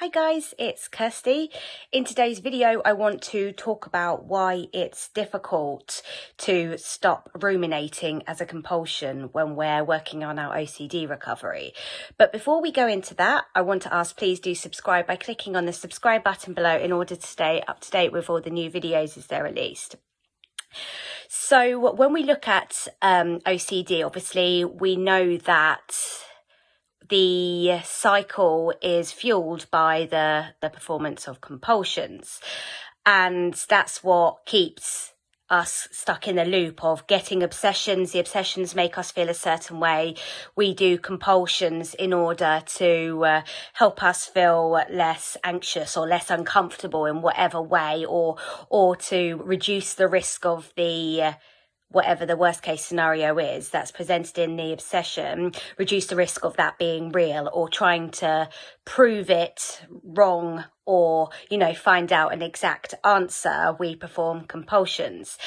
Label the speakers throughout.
Speaker 1: Hi guys, it's Kirsty. In today's video, I want to talk about why it's difficult to stop ruminating as a compulsion when we're working on our OCD recovery. But before we go into that, I want to ask, please do subscribe by clicking on the subscribe button below in order to stay up to date with all the new videos as they're released. So when we look at OCD, obviously we know that the cycle is fueled by the performance of compulsions, and that's what keeps us stuck in the loop of getting obsessions. The obsessions make us feel a certain way. We do compulsions in order to help us feel less anxious or less uncomfortable in whatever way, or to reduce the risk of the whatever the worst case scenario is that's presented in the obsession, reduce the risk of that being real, or trying to prove it wrong, or, find out an exact answer. We perform compulsions.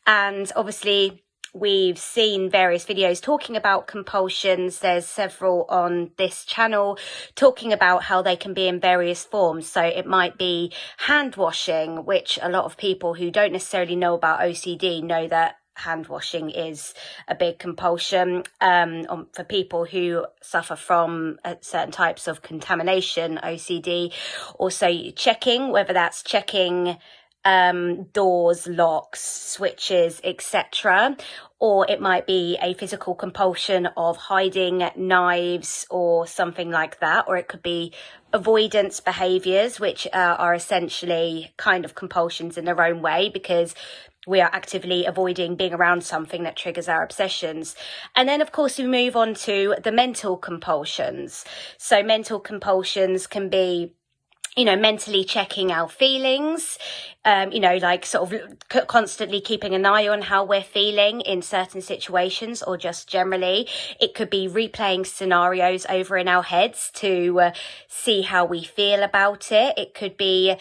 Speaker 1: And obviously, we've seen various videos talking about compulsions. There's several on this channel talking about how they can be in various forms. So it might be hand washing, which a lot of people who don't necessarily know about OCD know that hand washing is a big compulsion for people who suffer from certain types of contamination, OCD. Also checking, whether that's checking doors, locks, switches, etc., or it might be a physical compulsion of hiding knives or something like that, or it could be avoidance behaviors, which are essentially kind of compulsions in their own way, because we are actively avoiding being around something that triggers our obsessions. And then, of course, we move on to the mental compulsions. So mental compulsions can be, mentally checking our feelings, like sort of constantly keeping an eye on how we're feeling in certain situations, or just generally. It could be replaying scenarios over in our heads to see how we feel about it. It could be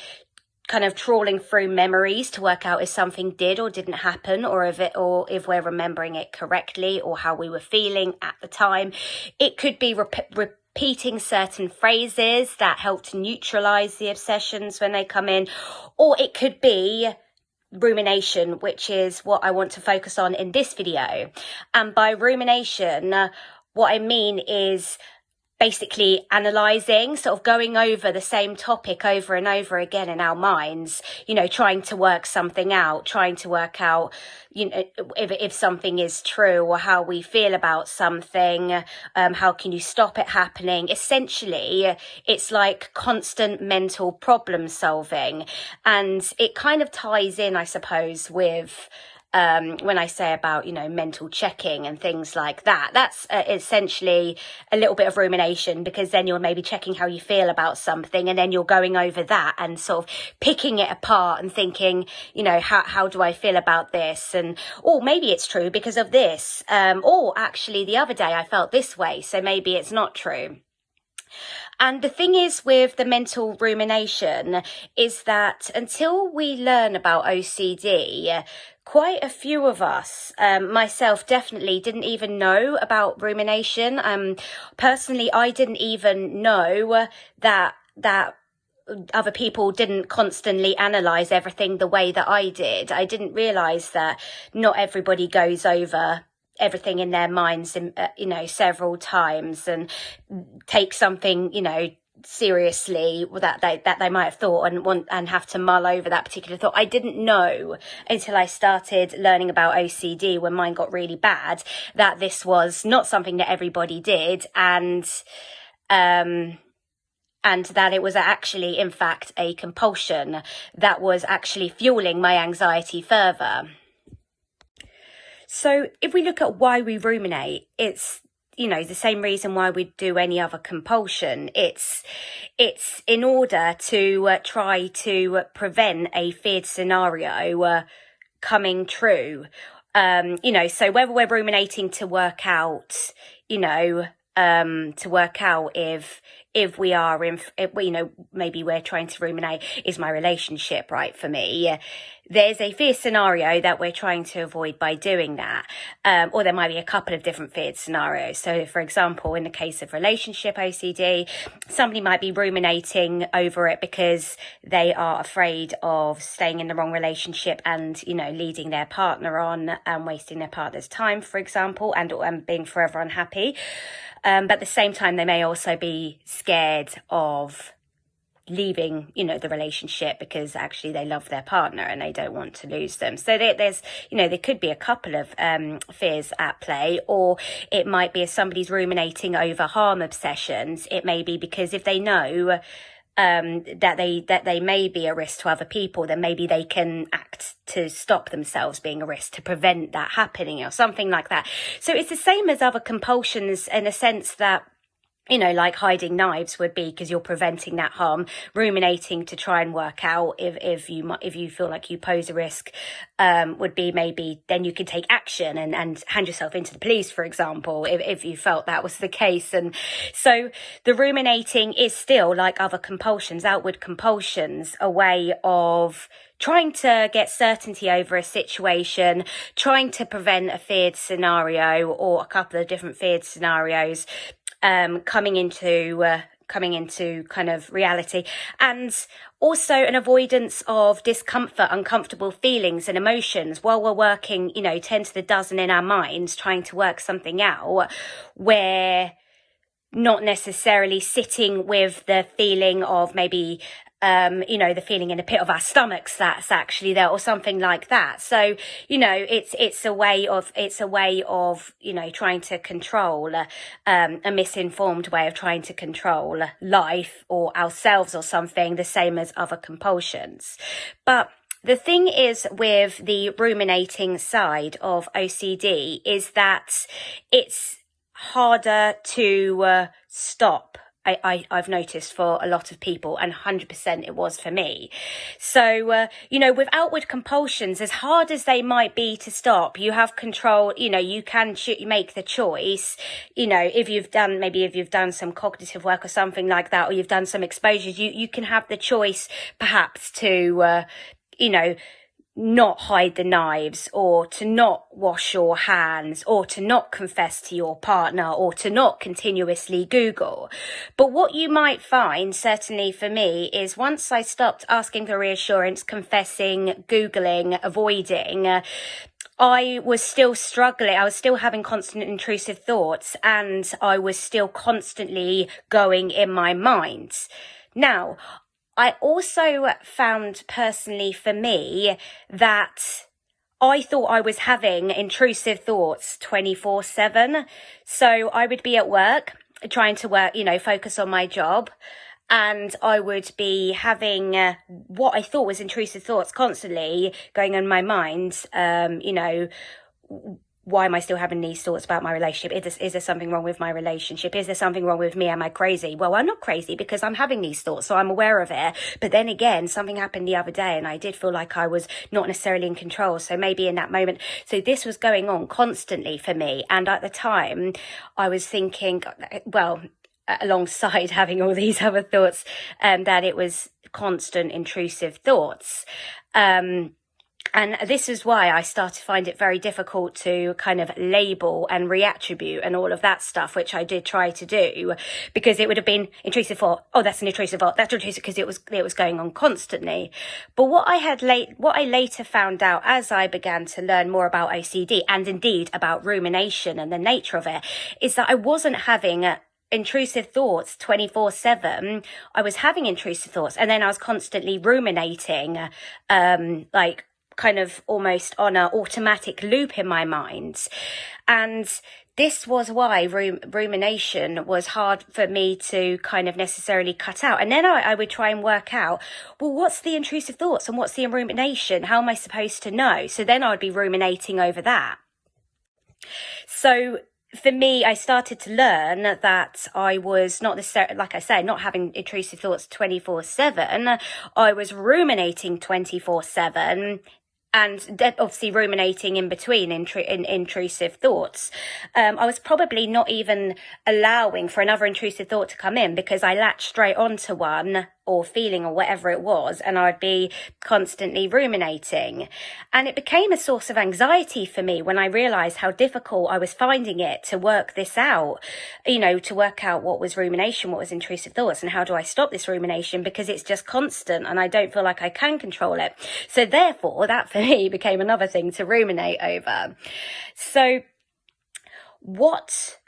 Speaker 1: kind of trawling through memories to work out if something did or didn't happen, or if we're remembering it correctly, or how we were feeling at the time. It could be repeating certain phrases that help to neutralize the obsessions when they come in, or it could be rumination, which is what I want to focus on in this video. And by rumination, what I mean is basically analysing, sort of going over the same topic over and over again in our minds, trying to work something out, trying to work out, if something is true, or how we feel about something, how can you stop it happening? Essentially, it's like constant mental problem solving. And it kind of ties in, I suppose, with when I say about, mental checking and things like that. That's essentially a little bit of rumination, because then you're maybe checking how you feel about something, and then you're going over that and sort of picking it apart and thinking, how do I feel about this? And, maybe it's true because of this. Or actually the other day I felt this way, so maybe it's not true. And the thing is with the mental rumination is that until we learn about OCD, quite a few of us, myself definitely, didn't even know about rumination. Personally, I didn't even know that other people didn't constantly analyze everything the way that I did. I didn't realize that not everybody goes over everything in their minds, several times, and take something, seriously that they might have thought and have to mull over that particular thought. I didn't know until I started learning about OCD, when mine got really bad, that this was not something that everybody did, and that it was actually, in fact, a compulsion that was actually fueling my anxiety further. So if we look at why we ruminate, it's, the same reason why we do any other compulsion. It's in order to try to prevent a feared scenario coming true. So whether we're ruminating to work out, if if we are maybe we're trying to ruminate, is my relationship right for me? There's a fear scenario that we're trying to avoid by doing that. Or there might be a couple of different feared scenarios. So, for example, in the case of relationship OCD, somebody might be ruminating over it because they are afraid of staying in the wrong relationship and, leading their partner on and wasting their partner's time, for example, and being forever unhappy. But at the same time, they may also be scared of leaving, the relationship because actually they love their partner and they don't want to lose them. So there's, there could be a couple of fears at play, or it might be if somebody's ruminating over harm obsessions, it may be because if they know that they may be a risk to other people, then maybe they can act to stop themselves being a risk, to prevent that happening or something like that. So it's the same as other compulsions in a sense that, like hiding knives would be because you're preventing that harm. Ruminating to try and work out if you feel like you pose a risk would be maybe then you can take action and hand yourself into the police, for example, if you felt that was the case. And so the ruminating is still, like other compulsions, outward compulsions, a way of trying to get certainty over a situation, trying to prevent a feared scenario or a couple of different feared scenarios coming into kind of reality, and also an avoidance of discomfort, uncomfortable feelings and emotions while we're working, 10 to the dozen in our minds, trying to work something out. We're not necessarily sitting with the feeling of maybe the feeling in the pit of our stomachs that's actually there or something like that. So, it's a way of, trying to control, a misinformed way of trying to control life or ourselves or something, the same as other compulsions. But the thing is with the ruminating side of OCD is that it's harder to stop. I've noticed for a lot of people, and 100% it was for me. So, with outward compulsions, as hard as they might be to stop, you have control, you can make the choice, if you've done some cognitive work or something like that, or you've done some exposures, you can have the choice perhaps to, not hide the knives, or to not wash your hands, or to not confess to your partner, or to not continuously Google. But what you might find, certainly for me, is once I stopped asking for reassurance, confessing, Googling, avoiding, I was still struggling. I was still having constant intrusive thoughts, and I was still constantly going in my mind. Now, I also found personally for me that I thought I was having intrusive thoughts 24/7. So I would be at work, trying to work, focus on my job. And I would be having what I thought was intrusive thoughts constantly going on in my mind, why am I still having these thoughts about my relationship? Is there something wrong with my relationship? Is there something wrong with me? Am I crazy? Well, I'm not crazy because I'm having these thoughts, so I'm aware of it. But then again, something happened the other day and I did feel like I was not necessarily in control. So maybe in that moment, so this was going on constantly for me. And at the time, I was thinking, well, alongside having all these other thoughts, that it was constant intrusive thoughts. And this is why I started to find it very difficult to kind of label and reattribute and all of that stuff, which I did try to do, because it would have been intrusive thought. Oh, that's an intrusive thought. That's intrusive because it was going on constantly. But what I later found out as I began to learn more about OCD and indeed about rumination and the nature of it is that I wasn't having intrusive thoughts 24/7. I was having intrusive thoughts and then I was constantly ruminating, kind of almost on an automatic loop in my mind. And this was why rumination was hard for me to kind of necessarily cut out. And then I would try and work out, well, what's the intrusive thoughts and what's the rumination? How am I supposed to know? So then I would be ruminating over that. So for me, I started to learn that I was not necessarily, like I say, not having intrusive thoughts 24/7. I was ruminating 24/7. and obviously ruminating in between intrusive thoughts. I was probably not even allowing for another intrusive thought to come in, because I latched straight onto one or feeling or whatever it was, and I'd be constantly ruminating. And it became a source of anxiety for me when I realized how difficult I was finding it to work this out, to work out what was rumination, what was intrusive thoughts, and how do I stop this rumination, because it's just constant and I don't feel like I can control it. So therefore, that for me became another thing to ruminate over. So what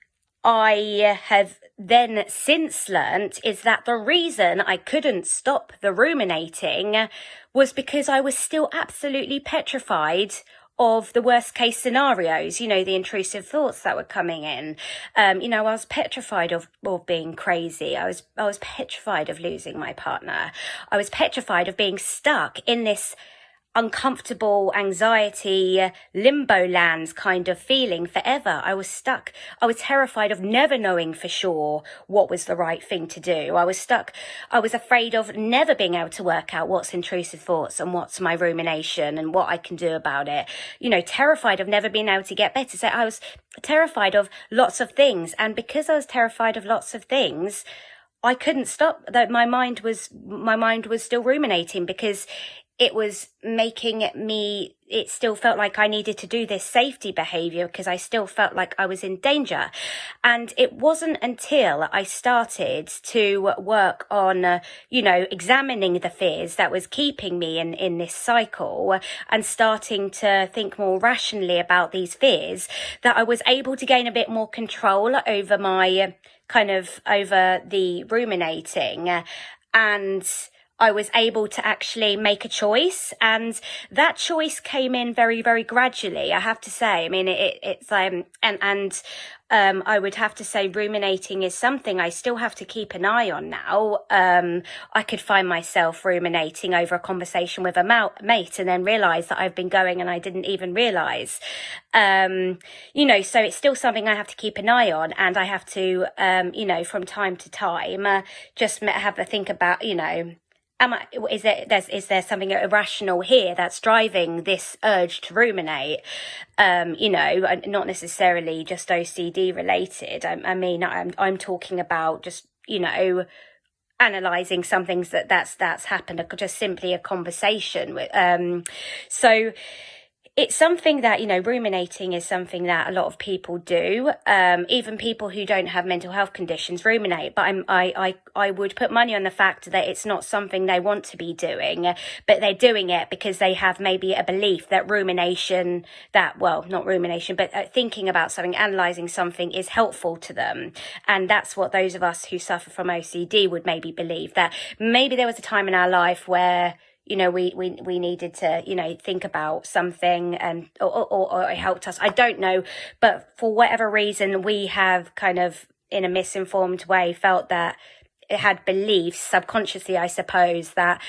Speaker 1: I have then since learnt is that the reason I couldn't stop the ruminating was because I was still absolutely petrified of the worst case scenarios, the intrusive thoughts that were coming in. I was petrified of being crazy. I was petrified of losing my partner. I was petrified of being stuck in this uncomfortable anxiety limbo lands kind of feeling forever. I was stuck. I was terrified of never knowing for sure what was the right thing to do. I was stuck. I was afraid of never being able to work out what's intrusive thoughts and what's my rumination and what I can do about it. Terrified of never being able to get better. So I was terrified of lots of things, and because I was terrified of lots of things, I couldn't stop. That my mind was still ruminating, because it was making it still felt like I needed to do this safety behavior, because I still felt like I was in danger. And it wasn't until I started to work on, examining the fears that was keeping me in this cycle, and starting to think more rationally about these fears, that I was able to gain a bit more control over over the ruminating. And I was able to actually make a choice, and that choice came in very, very gradually, I have to say. I mean, I would have to say ruminating is something I still have to keep an eye on now. I could find myself ruminating over a conversation with a mate and then realize that I've been going and I didn't even realize. So it's still something I have to keep an eye on, and I have to, from time to time, just have a think about, is there something irrational here that's driving this urge to ruminate? Not necessarily just OCD related. I'm talking about just, analyzing some things that's happened, just simply a conversation with, so it's something that, ruminating is something that a lot of people do. Even people who don't have mental health conditions ruminate. But I would put money on the fact that it's not something they want to be doing, but they're doing it because they have maybe a belief that thinking about something, analysing something is helpful to them. And that's what those of us who suffer from OCD would maybe believe, that maybe there was a time in our life where we needed to, think about something, and or it helped us. I don't know, but for whatever reason, we have kind of, in a misinformed way, felt that it had beliefs subconsciously, I suppose, that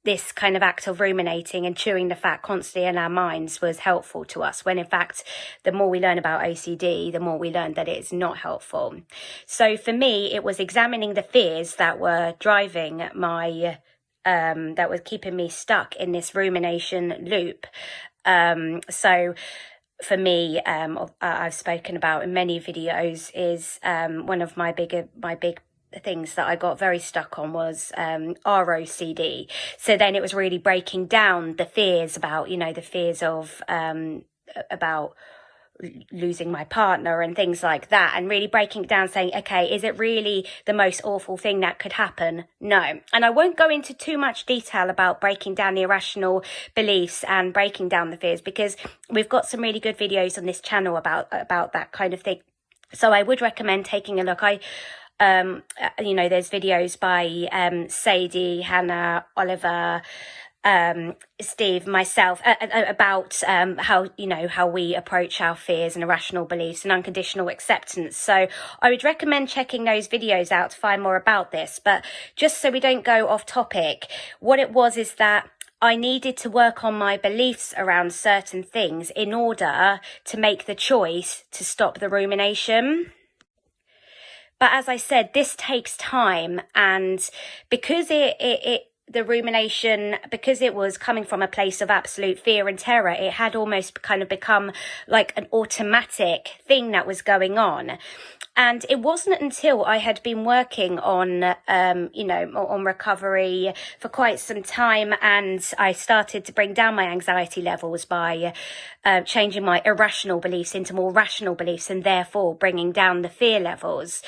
Speaker 1: this kind of act of ruminating and chewing the fat constantly in our minds was helpful to us, when in fact, the more we learn about OCD, the more we learn that it's not helpful. So for me, it was examining the fears that were driving my that was keeping me stuck in this rumination loop. So for me, I've spoken about in many videos, is one of my big things that I got very stuck on was ROCD. So then it was really breaking down the fears about, the fears of about losing my partner and things like that, and really breaking it down, saying, okay, is it really the most awful thing that could happen? No. And I won't go into too much detail about breaking down the irrational beliefs and breaking down the fears, because we've got some really good videos on this channel about that kind of thing. So I would recommend taking a look. There's videos by Sadie, Hannah, Oliver, Steve, myself, about how we approach our fears and irrational beliefs and unconditional acceptance. So I would recommend checking those videos out to find more about this. But just so we don't go off topic, what it was is that I needed to work on my beliefs around certain things in order to make the choice to stop the rumination. But as I said, this takes time, and because it the rumination, because it was coming from a place of absolute fear and terror, it had almost kind of become like an automatic thing that was going on. And it wasn't until I had been working on, on recovery for quite some time, and I started to bring down my anxiety levels by changing my irrational beliefs into more rational beliefs, and therefore bringing down the fear levels.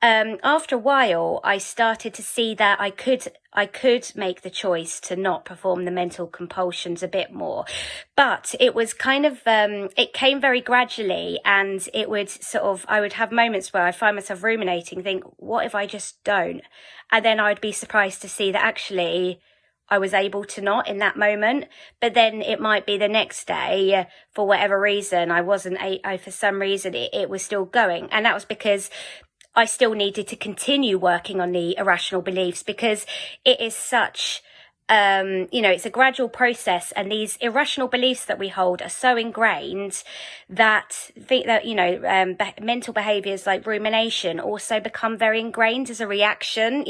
Speaker 1: After a while, I started to see that I could make the choice to not perform the mental compulsions a bit more, but it was kind of, it came very gradually, and it would I would have moments where I find myself ruminating, think, what if I just don't? And then I'd be surprised to see that actually I was able to not in that moment, but then it might be the next day, for whatever reason, I wasn't, for some reason, it was still going. And that was because I still needed to continue working on the irrational beliefs, because it is such, it's a gradual process, and these irrational beliefs that we hold are so ingrained that mental behaviors like rumination also become very ingrained as a reaction.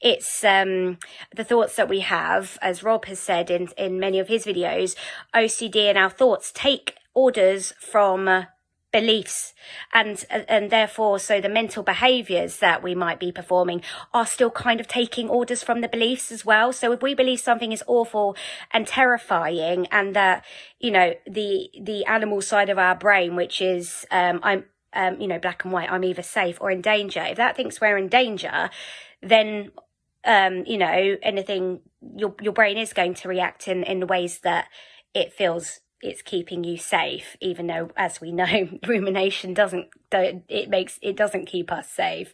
Speaker 1: It's the thoughts that we have, as Rob has said in many of his videos, OCD and our thoughts take orders from beliefs, and therefore, so the mental behaviors that we might be performing are still kind of taking orders from the beliefs as well. So if we believe something is awful and terrifying, and that the animal side of our brain, which is black and white, I'm either safe or in danger, if that thinks we're in danger, then anything, your brain is going to react in the ways that it feels it's keeping you safe, even though, as we know, rumination doesn't keep us safe.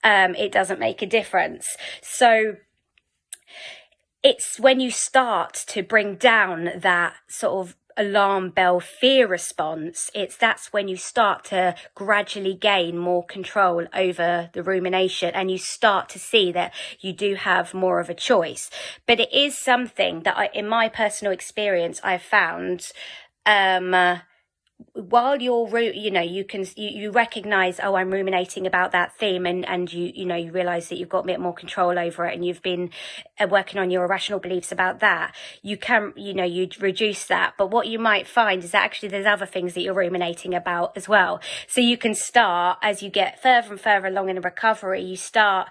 Speaker 1: It doesn't make a difference. So it's when you start to bring down that sort of alarm bell fear response, that's when you start to gradually gain more control over the rumination, and you start to see that you do have more of a choice. But it is something that in my personal experience, I've found, while you're, you recognize, oh, I'm ruminating about that theme, and you realize that you've got a bit more control over it, and you've been working on your irrational beliefs about that, you can, you reduce that. But what you might find is that actually there's other things that you're ruminating about as well. So you can start, as you get further and further along in the recovery, you start,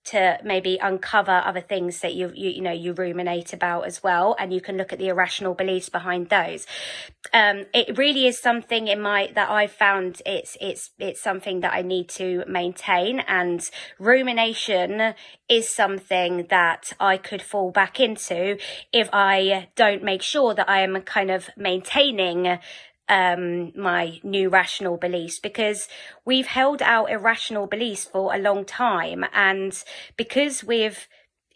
Speaker 1: to maybe uncover other things that you ruminate about as well, and you can look at the irrational beliefs behind those. It really is something that I've found it's something that I need to maintain, and rumination is something that I could fall back into if I don't make sure that I am kind of maintaining my new rational beliefs, because we've held out irrational beliefs for a long time, and because we've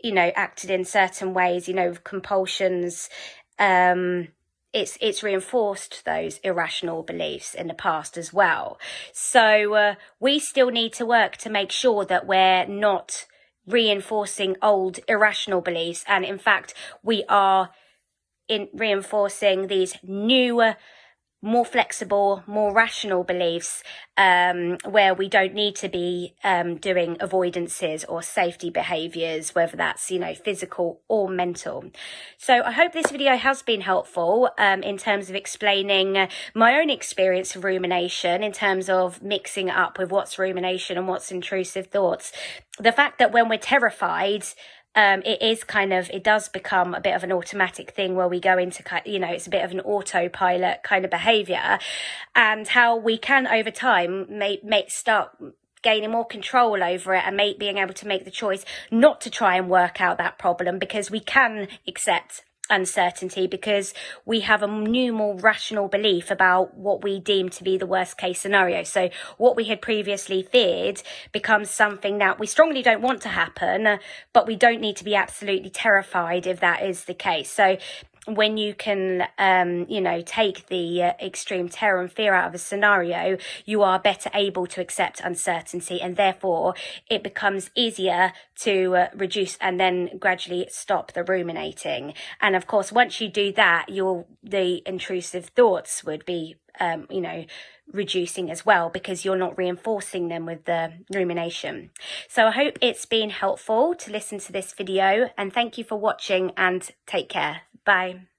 Speaker 1: acted in certain ways, compulsions, it's reinforced those irrational beliefs in the past as well. So we still need to work to make sure that we're not reinforcing old irrational beliefs, and in fact we are reinforcing these newer, more flexible, more rational beliefs, where we don't need to be doing avoidances or safety behaviours, whether that's physical or mental. So I hope this video has been helpful in terms of explaining my own experience of rumination, in terms of mixing it up with what's rumination and what's intrusive thoughts. The fact that when we're terrified, it does become a bit of an automatic thing where we go into, it's a bit of an autopilot kind of behavior, and how we can over time start gaining more control over it, and being able to make the choice not to try and work out that problem, because we can accept uncertainty, because we have a new, more rational belief about what we deem to be the worst case scenario. So what we had previously feared becomes something that we strongly don't want to happen, but we don't need to be absolutely terrified if that is the case. So when you can, take the extreme terror and fear out of a scenario, you are better able to accept uncertainty, and therefore it becomes easier to reduce and then gradually stop the ruminating. And of course, once you do that, the intrusive thoughts would be you know, reducing as well, because you're not reinforcing them with the rumination. So I hope it's been helpful to listen to this video, and thank you for watching, and take care. Bye.